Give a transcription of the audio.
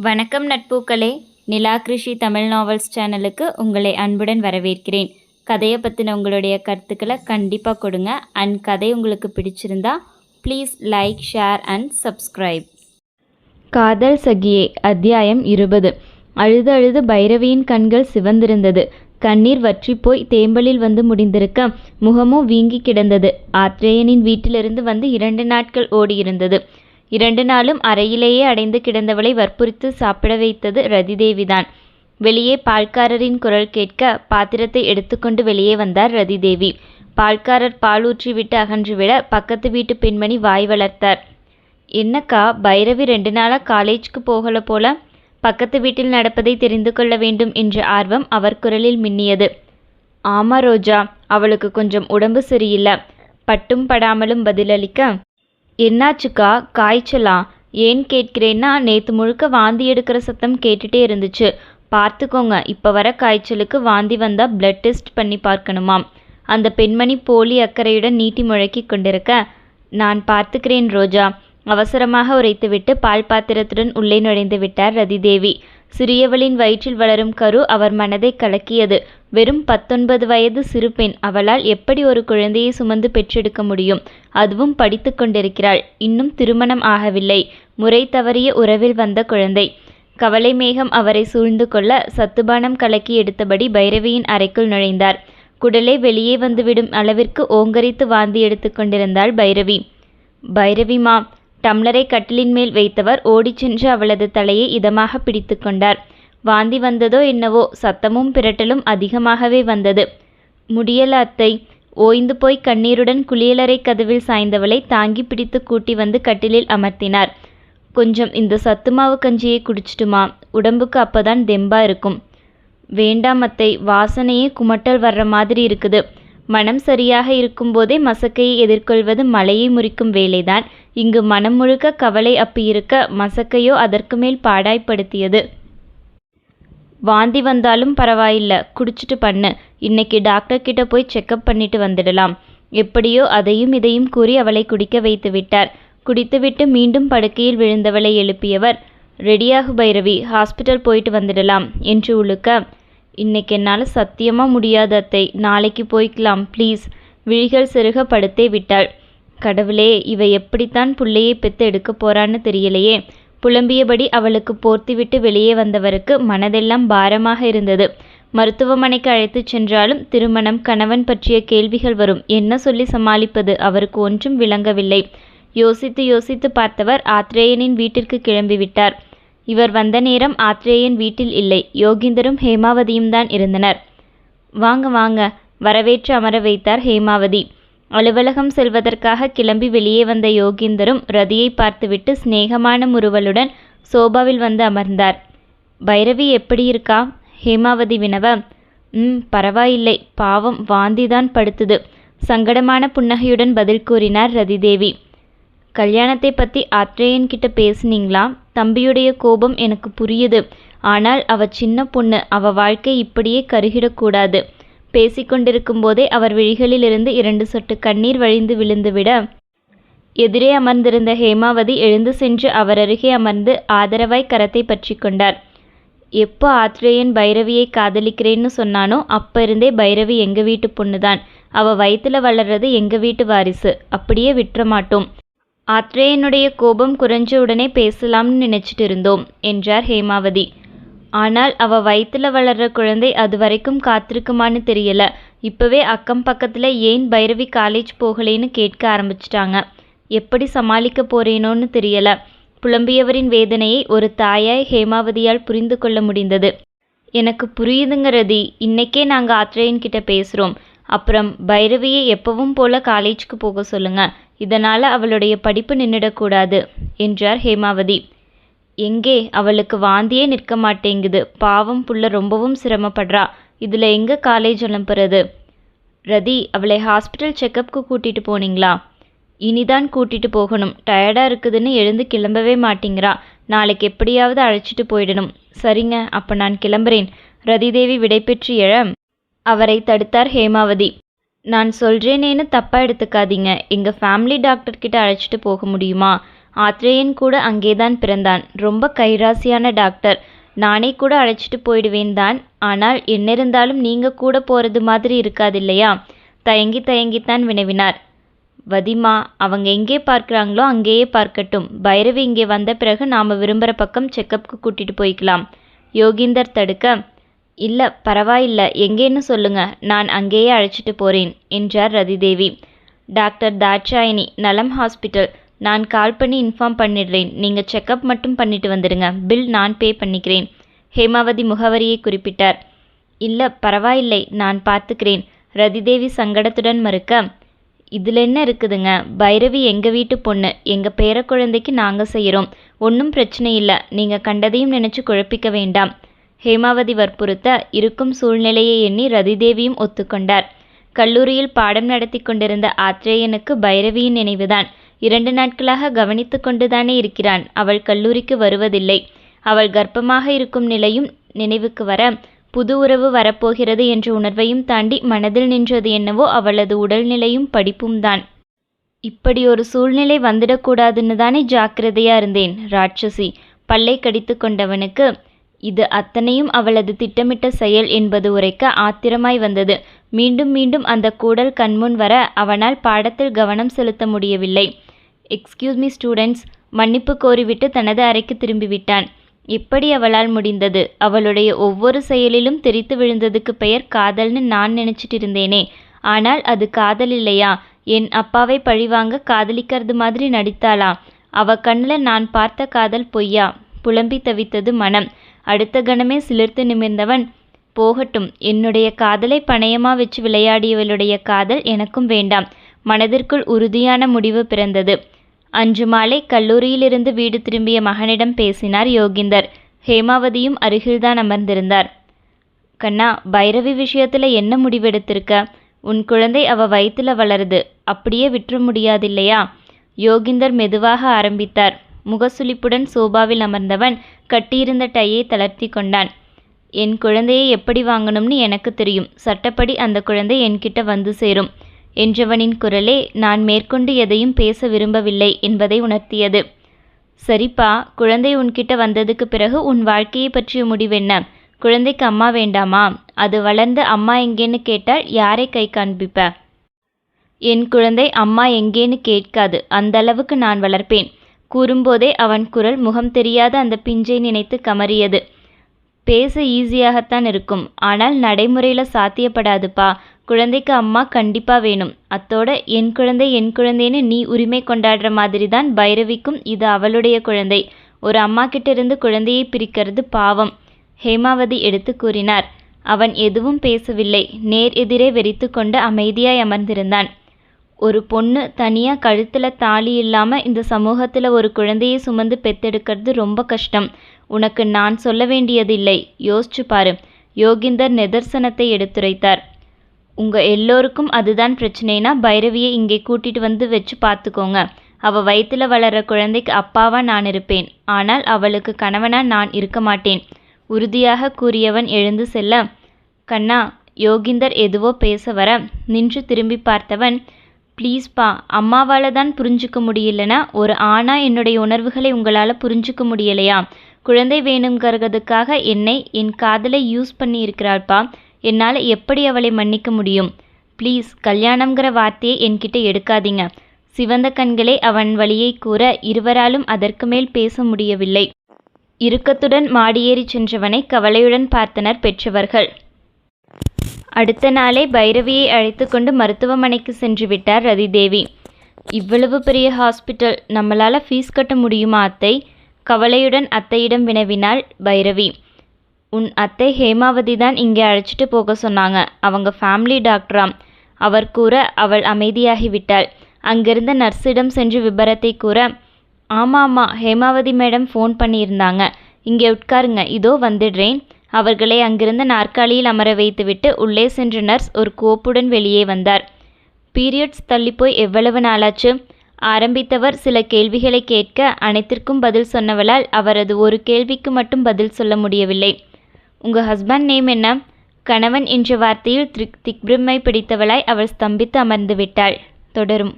வணக்கம் நட்பூக்களே, நிலா கிருஷி தமிழ் நாவல்ஸ் சேனலுக்கு உங்களை அன்புடன் வரவேற்கிறேன். கதையை பற்றின உங்களுடைய கருத்துக்களை கண்டிப்பாக கொடுங்க. அண்ட் கதை உங்களுக்கு பிடிச்சிருந்தா please like, share and subscribe. காதல் சகியே அத்தியாயம் 20. அழுது அழுது பைரவியின் கண்கள் சிவந்திருந்தது. கண்ணீர் வற்றிப்போய் தேம்பலில் வந்து முடிந்திருக்க முகமும் வீங்கி கிடந்தது. ஆத்ரேயனின் வீட்டிலிருந்து வந்து 2 நாட்கள் ஓடியிருந்தது. 2 நாளும் அறையிலேயே அடைந்து கிடந்தவளை வற்புறுத்தி சாப்பிட வைத்தது ரதிதேவிதான். வெளியே பால்காரரின் குரல் கேட்க பாத்திரத்தை எடுத்துக்கொண்டு வெளியே வந்தார் ரதிதேவி. பால்காரர் பால் ஊற்றிவிட்டு அகன்றுவிட பக்கத்து வீட்டு பெண்மணி வாய் வளர்த்தார். என்னக்கா, பைரவி 2 நாளாக காலேஜ்க்கு போகல போல? பக்கத்து வீட்டில் நடப்பதை தெரிந்து கொள்ள வேண்டும் என்ற ஆர்வம் அவர் குரலில் மின்னியது. ஆமா ரோஜா, அவளுக்கு கொஞ்சம் உடம்பு சரியில்லை. பட்டும் படாமலும் பதிலளிக்க, என்னாச்சுக்கா, காய்ச்சலா? ஏன் கேட்கிறேன்னா, நேற்று முழுக்க வாந்தி எடுக்கிற சத்தம் கேட்டுட்டே இருந்துச்சு. பார்த்துக்கோங்க, இப்போ வர காய்ச்சலுக்கு வாந்தி வந்தால் பிளட் டெஸ்ட் பண்ணி பார்க்கணுமாம். அந்த பெண்மணி போலி அக்கறையுடன் நீட்டி முழக்கி கொண்டிருக்க, நான் பார்த்துக்கிறேன் ரோஜா, அவசரமாக உரைத்துவிட்டு பால் பாத்திரத்துடன் உள்ளே நுழைந்து விட்டார் ரதிதேவி. சிறியவளின் வயிற்றில் வளரும் கரு அவர் மனதை கலக்கியது. வெறும் 19 வயது சிறு பெண். அவளால் எப்படி ஒரு குழந்தையை சுமந்து பெற்றெடுக்க முடியும்? அதுவும் படித்து கொண்டிருக்கிறாள். இன்னும் திருமணம் ஆகவில்லை. முறை தவறிய உறவில் வந்த குழந்தை. கவலை மேகம் அவரை சூழ்ந்து கொள்ள சத்துபானம் கலக்கி எடுத்தபடி பைரவியின் அறைக்குள் நுழைந்தார். குடலை வெளியே வந்துவிடும் அளவிற்கு ஓங்கரித்து வாந்தி எடுத்து கொண்டிருந்தாள் பைரவி. பைரவிமா! டம்ளரை கட்டிலின் மேல் வைத்தவர் ஓடிச் சென்று அவளது தலையை இதமாக பிடித்து கொண்டார். வாந்தி வந்ததோ என்னவோ, சத்தமும் பிரட்டலும் அதிகமாகவே வந்தது. முடியல அத்தை. ஓய்ந்து போய் கண்ணீருடன் குளியலறை கதவில் சாய்ந்தவளை தாங்கி பிடித்து கூட்டி வந்து கட்டிலில் அமர்த்தினார். கொஞ்சம் இந்த சத்துமாவு கஞ்சியை குடிச்சிட்டுமா? உடம்புக்கு அப்பதான் தெம்பா இருக்கும். வேண்டாம் அத்தை, வாசனையே குமட்டல் வர்ற மாதிரி இருக்குது. மனம் சரியாக இருக்கும்போதே மசக்கையை எதிர்கொள்வது மலையை முறிக்கும் வேலைதான். இங்கு மனம் முழுக்க கவலை அப்பி இருக்க மசக்கையோ அதற்கு மேல் பாடாய்ப்படுத்தியது. வாந்தி வந்தாலும் பரவாயில்ல, குடிச்சிட்டு பண்ணு. இன்னைக்கு டாக்டர் கிட்ட போய் செக்கப் பண்ணிட்டு வந்துடலாம். எப்படியோ அதையும் இதையும் கூறி அவளை குடிக்க வைத்து விட்டார். குடித்துவிட்டு மீண்டும் படுக்கையில் விழுந்தவளை எழுப்பியவர், ரெடியாகு பைரவி, ஹாஸ்பிட்டல் போயிட்டு வந்துடலாம் என்று உழுக்க, இன்னைக்கு என்னால் சத்தியமாக முடியாத அத்தை, நாளைக்கு போய்க்கலாம் ப்ளீஸ். விழிகள் செருக படுத்தே விட்டாள். கடவுளே, இவ எப்படித்தான் புள்ளையை பெத்து எடுக்க போறான்னு தெரியலையே. புலம்பியபடி அவளுக்கு போர்த்திவிட்டு வெளியே வந்தவருக்கு மனதெல்லாம் பாரமாக இருந்தது. மருத்துவமனைக்கு அழைத்துச் சென்றாலும் திருமணம், கணவன் பற்றிய கேள்விகள் வரும். என்ன சொல்லி சமாளிப்பது? அவருக்கு ஒன்றும் விளங்கவில்லை. யோசித்து யோசித்து பார்த்தவர் ஆத்ரேயனின் வீட்டிற்கு கிளம்பிவிட்டார். இவர் வந்த நேரம் ஆத்ரேயன் வீட்டில் இல்லை. யோகீந்தரும் ஹேமாவதியும் தான் இருந்தனர். வாங்க வாங்க, வரவேற்று அமர வைத்தார் ஹேமாவதி. அலுவலகம் செல்வதற்காக கிளம்பி வெளியே வந்த யோகீந்தரும் ரதியை பார்த்துவிட்டு சிநேகமான முறுவலுடன் சோபாவில் வந்து அமர்ந்தார். பைரவி எப்படி இருக்கா? ஹேமாவதி வினவ, பரவாயில்லை, பாவம் வாந்திதான் படுத்துது. சங்கடமான புன்னகையுடன் பதில் கூறினார் ரதிதேவி. கல்யாணத்தை பற்றி ஆத்ரேயன் கிட்ட பேசுனீங்களா? தம்பியுடைய கோபம் எனக்கு புரியுது. ஆனால் அவ சின்ன பொண்ணு. அவ வாழ்க்கை இப்படியே கருகிடக்கூடாது. பேசிக்கொண்டிருக்கும் போதே அவர் விழிகளிலிருந்து 2 சொட்டு கண்ணீர் வழிந்து விழுந்துவிட, எதிரே அமர்ந்திருந்த ஹேமாவதி எழுந்து சென்று அவர் அருகே அமர்ந்து ஆதரவாய் கரத்தை பற்றி கொண்டார். எப்போ ஆத்ரேயன் பைரவியை காதலிக்கிறேன்னு சொன்னானோ அப்ப இருந்தே பைரவி எங்க வீட்டு பொண்ணுதான். அவ வயிற்றுல வளர்றது எங்க வீட்டு வாரிசு. அப்படியே விட்டுற மாட்டோம். ஆத்ரேயனுடைய கோபம் குறைஞ்ச உடனே பேசலாம்னு நினைச்சிட்டு இருந்தோம் என்றார் ஹேமாவதி. ஆனால் அவ வயிற்றுல வளர்ற குழந்தை அது வரைக்கும் காத்திருக்குமான்னு தெரியல. இப்பவே அக்கம் பக்கத்துல ஏன் பைரவி காலேஜ் போகலேன்னு கேட்க ஆரம்பிச்சிட்டாங்க. எப்படி சமாளிக்க போறேனோன்னு தெரியல. புலம்பியவரின் வேதனையை ஒரு தாயாய் ஹேமாவதியால் புரிந்து கொள்ள முடிந்தது. எனக்கு புரியுதுங்க ரதி. இன்னைக்கே நாங்கள் ஆத்ரேயன் கிட்ட பேசுகிறோம். அப்புறம் பைரவியை எப்பவும் போல காலேஜ்க்கு போக சொல்லுங்க. இதனால் அவளுடைய படிப்பு நின்றுடக்கூடாது என்றார் ஹேமாவதி. எங்கே, அவளுக்கு வாந்தியே நிற்க மாட்டேங்குது. பாவம் புள்ள ரொம்பவும் சிரமப்படுறா. இதில் எங்கே காலேஜ் அனுப்புறது? ரதி, அவளை ஹாஸ்பிட்டல் செக்கப்புக்கு கூட்டிகிட்டு போனீங்களா? இனிதான் கூட்டிகிட்டு போகணும். டயர்டாக இருக்குதுன்னு எழுந்து கிளம்பவே மாட்டேங்கிறா. நாளைக்கு எப்படியாவது அழைச்சிட்டு போயிடணும். சரிங்க, அப்போ நான் கிளம்புறேன். ரதிதேவி விடைபெற்று எழ அவரை தடுத்தார் ஹேமாவதி. நான் சொல்கிறேனேன்னு தப்பாக எடுத்துக்காதீங்க. எங்கள் ஃபேமிலி டாக்டர்கிட்ட அழைச்சிட்டு போக முடியுமா? ஆத்ரேயன் கூட அங்கேதான் பிறந்தான். ரொம்ப கைராசியான டாக்டர். நானே கூட அழைச்சிட்டு போயிடுவேன் தான். ஆனால் என்னிருந்தாலும் நீங்க கூட போறது மாதிரி இருக்காதில்லையா? தயங்கித்தான் வினவினார். வதிமா, அவங்க எங்கே பார்க்குறாங்களோ அங்கேயே பார்க்கட்டும். பைரவி இங்கே வந்த பிறகு நாம் விரும்புகிற பக்கம் செக்கப்புக்கு கூட்டிட்டு போய்க்கலாம். யோகீந்தர் தடுக்க, இல்லை பரவாயில்ல, எங்கேன்னு சொல்லுங்க, நான் அங்கேயே அழைச்சிட்டு போகிறேன் என்றார் ரதிதேவி. டாக்டர் தாட்சாயினி, நலம் ஹாஸ்பிட்டல். நான் கால் பண்ணி இன்ஃபார்ம் பண்ணிடுறேன். நீங்கள் செக்கப் மட்டும் பண்ணிட்டு வந்துடுங்க. பில் நான் பே பண்ணிக்கிறேன். ஹேமாவதி முகவரியை குறிப்பிட்டார். இல்லை பரவாயில்லை, நான் பார்த்துக்கிறேன். ரதிதேவி சங்கடத்துடன் மறுக்க, இதில் என்ன இருக்குதுங்க? பைரவி எங்கள் வீட்டு பொண்ணு. எங்கள் பேர குழந்தைக்கு நாங்கள் செய்கிறோம். ஒன்றும் பிரச்சனை இல்லை. நீங்கள் கண்டதையும் நினச்சி குழப்பிக்க வேண்டாம். ஹேமாவதி வற்புறுத்த, இருக்கும் சூழ்நிலையை எண்ணி ரதிதேவியும் ஒத்துக்கொண்டார். கல்லூரியில் பாடம் நடத்தி கொண்டிருந்த ஆத்ரேயனுக்கு பைரவியின் நினைவுதான். 2 நாட்களாக கவனித்து கொண்டுதானே இருக்கிறான். அவள் கல்லூரிக்கு வருவதில்லை. அவள் கர்ப்பமாக இருக்கும் நிலையும் நினைவுக்கு வர, புது உறவு வரப்போகிறது என்ற உணர்வையும் தாண்டி மனதில் நின்றது என்னவோ அவளது உடல்நிலையும் படிப்பும் தான். இப்படி ஒரு சூழ்நிலை வந்துடக்கூடாதுன்னு தானே ஜாக்கிரதையா இருந்தேன். ராட்சசி, பல்லை கடித்து கொண்டவனுக்கு இது அத்தனையும் அவளது திட்டமிட்ட செயல் என்பது உரைக்க ஆத்திரமாய் வந்தது. மீண்டும் மீண்டும் அந்த கூடல் கண்முன் வர அவனால் பாடத்தில் கவனம் செலுத்த முடியவில்லை. எக்ஸ்கியூஸ் மீ ஸ்டூடெண்ட்ஸ், மன்னிப்பு கோரிவிட்டு தனது அறைக்கு திரும்பிவிட்டான். எப்படி அவளால் முடிந்தது? அவளுடைய ஒவ்வொரு செயலிலும் தெரித்து விழுந்ததுக்கு பெயர் காதல்னு நான் நினைச்சிட்டு இருந்தேனே. ஆனால் அது காதல் இல்லையா? என் அப்பாவை பழிவாங்க காதலிக்கிறது மாதிரி நடித்தாளா? அவ கண்ணில் நான் பார்த்த காதல் பொய்யா? புலம்பி தவித்தது மனம். அடுத்த கணமே சிலிர்த்து நிமிர்ந்தவன், போகட்டும், என்னுடைய காதலை பணயமா வச்சு விளையாடியவளுடைய காதல் எனக்கும் வேண்டாம். மனதிற்குள் உறுதியான முடிவு பிறந்தது. அன்று மாலை கல்லூரியிலிருந்து வீடு திரும்பிய மகனிடம் பேசினார் யோகீந்தர். ஹேமாவதியும் அருகில்தான் அமர்ந்திருந்தார். கண்ணா, பைரவி விஷயத்துல என்ன முடிவெடுத்திருக்க? உன் குழந்தை அவ வயிற்றுல வளருது, அப்படியே விட்டுற முடியாதில்லையா? யோகீந்தர் மெதுவாக ஆரம்பித்தார். முகசுளிப்புடன் சோபாவில் அமர்ந்தவன் கட்டியிருந்த டையை தளர்த்தி கொண்டான். என் குழந்தையை எப்படி வாங்கணும்னு எனக்கு தெரியும். சட்டப்படி அந்த குழந்தை என்கிட்ட வந்து சேரும் என்றவனின் குரலே நான் மேற்கொண்டு எதையும் பேச விரும்பவில்லை என்பதை உணர்த்தியது. சரிப்பா, குழந்தை உன்கிட்ட வந்ததுக்கு பிறகு உன் வாழ்க்கையை பற்றிய முடிவென்ன? குழந்தைக்கு அம்மா வேண்டாமா? அது வளர்ந்து அம்மா எங்கேன்னு கேட்டால் யாரை கை காண்பிப்ப? என் குழந்தை அம்மா எங்கேன்னு கேட்காது. அந்த அளவுக்கு நான் வளர்ப்பேன். கூறும்போதே அவன் குரல் முகம் தெரியாத அந்த பிஞ்சை நினைத்து கமறியது. பேச ஈஸியாகத்தான் இருக்கும், ஆனால் நடைமுறையில் சாத்தியப்படாதுப்பா. குழந்தைக்கு அம்மா கண்டிப்பா வேணும். அத்தோட என் குழந்தைன்னு நீ உரிமை கொண்டாடுற மாதிரி தான் பைரவிக்கும் இது அவளுடைய குழந்தை. ஒரு அம்மா கிட்ட இருந்து குழந்தையை பிரிக்கிறது பாவம். ஹேமாவதி எடுத்து கூறினார். அவன் எதுவும் பேசவில்லை. நேர் எதிரே வெறித்து கொண்டு அமைதியாய் அமர்ந்திருந்தான். ஒரு பொண்ணு தனியா கழுத்துல தாலி இல்லாம இந்த சமூகத்துல ஒரு குழந்தையை சுமந்து பெத்தெடுக்கிறது ரொம்ப கஷ்டம். உனக்கு நான் சொல்ல வேண்டியதில்லை, யோசிச்சு பாரு. யோகீந்தர் நிதர்சனத்தை எடுத்துரைத்தார். உங்க எல்லோருக்கும் அதுதான் பிரச்சனைனா பைரவியை இங்கே கூட்டிட்டு வந்து வச்சு பார்த்துக்கோங்க. அவ வயிற்றுல வளர்ற குழந்தைக்கு அப்பாவா நான் இருப்பேன். ஆனால் அவளுக்கு கணவனா நான் இருக்க மாட்டேன், உறுதியாக கூறியவன் எழுந்து செல்ல, கண்ணா, யோகீந்தர் எதுவோ பேச வர நின்று திரும்பி பார்த்தவன், ப்ளீஸ்பா, அம்மாவால் தான் புரிஞ்சுக்க முடியலனா ஒரு ஆணா என்னுடைய உணர்வுகளை உங்களால் புரிஞ்சுக்க முடியலையா? குழந்தை வேணுங்கிறதுக்காக என்னை, என் காதலை யூஸ் பண்ணி இருக்கிறாள்ப்பா. என்னால் எப்படி அவளை மன்னிக்க முடியும்? ப்ளீஸ், கல்யாணம்ங்கிற வார்த்தையை என்கிட்ட எடுக்காதீங்க. சிவந்த கண்களை அவன் வழியை கூற இருவராலும் அதற்கு மேல் பேச முடியவில்லை. இறுக்கத்துடன் மாடியேறி சென்றவனை கவலையுடன் பார்த்தனர் பெற்றவர்கள். அடுத்த நாளே பைரவியை அழைத்து கொண்டு மருத்துவமனைக்கு சென்று விட்டார் ரதிதேவி. இவ்வளவு பெரிய ஹாஸ்பிட்டல், நம்மளால் ஃபீஸ் கட்ட முடியுமா அத்தை? கவலையுடன் அத்தையிடம் வினவினாள் பைரவி. உன் அத்தை ஹேமாவதி தான் இங்கே அழைச்சிட்டு போக சொன்னாங்க. அவங்க ஃபேமிலி டாக்டராம். அவர் கூற அவள் அமைதியாகிவிட்டாள். அங்கிருந்த நர்ஸிடம் சென்று விபரத்தை கூற, ஆமாம், ஹேமாவதி மேடம் ஃபோன் பண்ணியிருந்தாங்க. இங்கே உட்காருங்க, இதோ வந்துடுறேன். அவர்களை அங்கிருந்த நாற்காலியில் அமர வைத்துவிட்டு உள்ளே சென்ற நர்ஸ் ஒரு கோப்புடன் வெளியே வந்தார். பீரியட்ஸ் தள்ளிப்போய் எவ்வளவு நாளாச்சு? ஆரம்பித்தவர் சில கேள்விகளை கேட்க அனைத்திற்கும் பதில் சொன்னவளால் அவரது ஒரு கேள்விக்கு மட்டும் பதில் சொல்ல முடியவில்லை. உங்கள் ஹஸ்பண்ட் நேம் என்ன? கணவன் என்ற வார்த்தையில் திக்பிரமை பிடித்தவளாய் அவள் ஸ்தம்பித்து அமர்ந்து விட்டாள். தொடரும்.